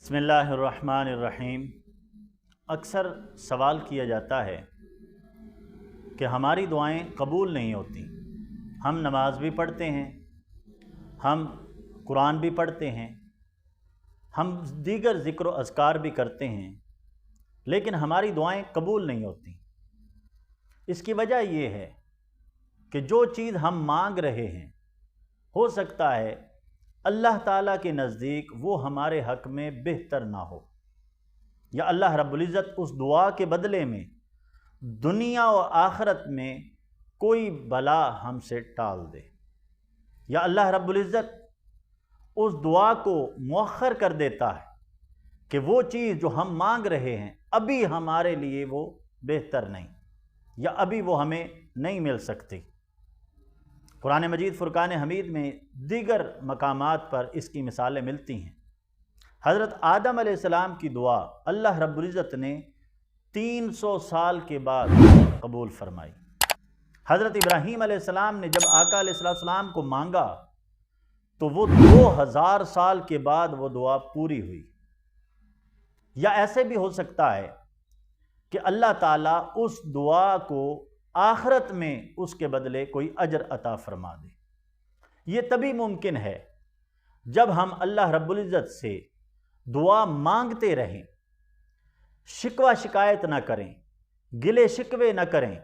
बिस्मिल्लाहिर्रहमानिर्रहीम। अक्सर सवाल किया जाता है कि हमारी दुआएं कबूल नहीं होती। हम नमाज भी पढ़ते हैं, हम कुरान भी पढ़ते हैं, हम दीगर ज़िक्र व अज़कार भी करते हैं, लेकिन हमारी दुआएं कबूल नहीं होती। इसकी वजह ये है कि जो चीज़ हम मांग रहे हैं, हो सकता है अल्लाह ताला के नज़दीक वो हमारे हक़ में बेहतर ना हो, या अल्लाह रब्बुल इज़्ज़त उस दुआ के बदले में दुनिया व आखिरत में कोई बला हमसे टाल दे, या अल्लाह रब्बुल इज़्ज़त उस दुआ को मुअख्खर कर देता है कि वो चीज़ जो हम मांग रहे हैं अभी हमारे लिए वो बेहतर नहीं, या अभी वो हमें नहीं मिल सकती। कुरान मजीद फ़ुरक़ान हमीद में दीगर मकामात पर इसकी मिसालें मिलती हैं। हज़रत आदम अलैहिस्सलाम की दुआ अल्लाह रब्बुल इज़्ज़त ने 300 साल के बाद कबूल फरमाई। हज़रत इब्राहीम अलैहिस्सलाम ने जब आका अलैहिस्सलाम को मांगा तो वो 2000 साल के बाद वो दुआ पूरी हुई। या ऐसे भी हो सकता है कि अल्लाह ताला उस दुआ को आखिरत में उसके बदले कोई अजर अता फरमा दे। ये तभी मुमकिन है जब हम अल्लाह रब्बुल इज़्ज़त से दुआ मांगते रहें, शिकवा शिकायत ना करें, गिले शिकवे ना करें,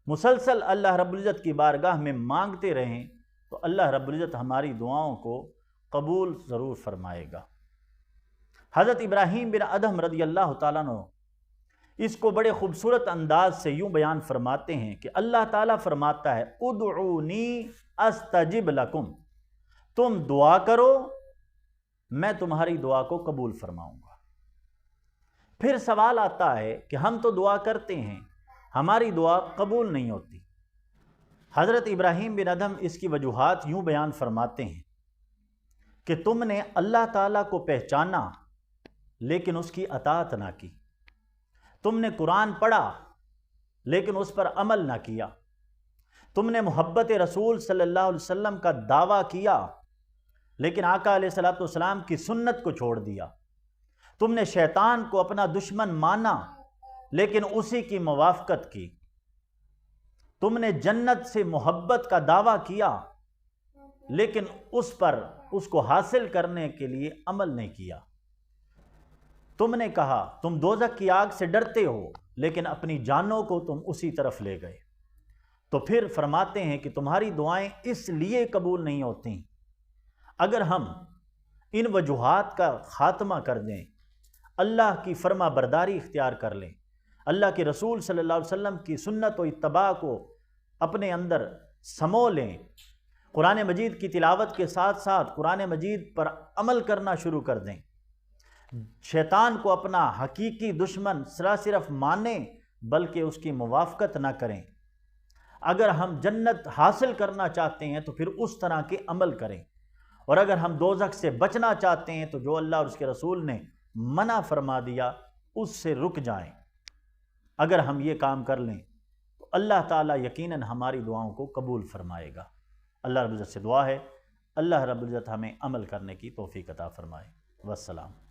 मुसलसल अल्लाह रब्बुल इज़्ज़त की बारगाह में मांगते रहें, तो अल्लाह रब्बुल इज़्ज़त हमारी दुआओं को कबूल ज़रूर फरमाएगा। हज़रत इब्राहीम बिन अदहम रज़ियल्लाहु ताला अन्हु इसको बड़े खूबसूरत अंदाज से यूँ बयान फरमाते हैं कि अल्लाह ताला फरमाता है, उदऊनी अस्तजिब लकुम, तुम दुआ करो मैं तुम्हारी दुआ को कबूल फरमाऊँगा। फिर सवाल आता है कि हम तो दुआ करते हैं, हमारी दुआ कबूल नहीं होती। हज़रत इब्राहीम बिन अदहम इसकी वजूहात यूँ बयान फरमाते हैं कि तुमने अल्लाह ताला को पहचाना लेकिन उसकी अताअत ना की, तुमने कुरान पढ़ा लेकिन उस पर अमल ना किया, तुमने मोहब्बत रसूल सल्लल्लाहु अलैहि वसल्लम का दावा किया लेकिन आका अलैहिस्सलातु वस्सलाम की सुन्नत को छोड़ दिया, तुमने शैतान को अपना दुश्मन माना लेकिन उसी की मुवाफ़क़त की, तुमने जन्नत से मोहब्बत का दावा किया लेकिन उस पर उसको हासिल करने के लिए अमल नहीं किया, तुमने कहा तुम दोज़ख की आग से डरते हो लेकिन अपनी जानों को तुम उसी तरफ ले गए। तो फिर फरमाते हैं कि तुम्हारी दुआएं इसलिए कबूल नहीं होती। अगर हम इन वजूहात का ख़ात्मा कर दें, अल्लाह की फर्मा बरदारी इख्तियार कर लें, अल्लाह के रसूल सल्लल्लाहु अलैहि वसल्लम की सुन्नत व इत्तबा को अपने अंदर समो लें, कुरान मजीद की तिलावत के साथ साथ कुरान मजीद पर अमल करना शुरू कर दें, शैतान को अपना हकीकी दुश्मन सिर्फ माने बल्कि उसकी मुवाफ़क़त ना करें, अगर हम जन्नत हासिल करना चाहते हैं तो फिर उस तरह के अमल करें, और अगर हम दोज़ख से बचना चाहते हैं तो जो अल्लाह और उसके रसूल ने मना फरमा दिया उससे रुक जाएं। अगर हम ये काम कर लें तो अल्लाह ताला यकीनन हमारी दुआओं को कबूल फरमाएगा। अल्लाह रब्बुल इज़्ज़त से दुआ है, अल्लाह रब्बुल इज़्ज़त हमें अमल करने की तौफ़ीक़ अता फरमाए। वस्सलाम।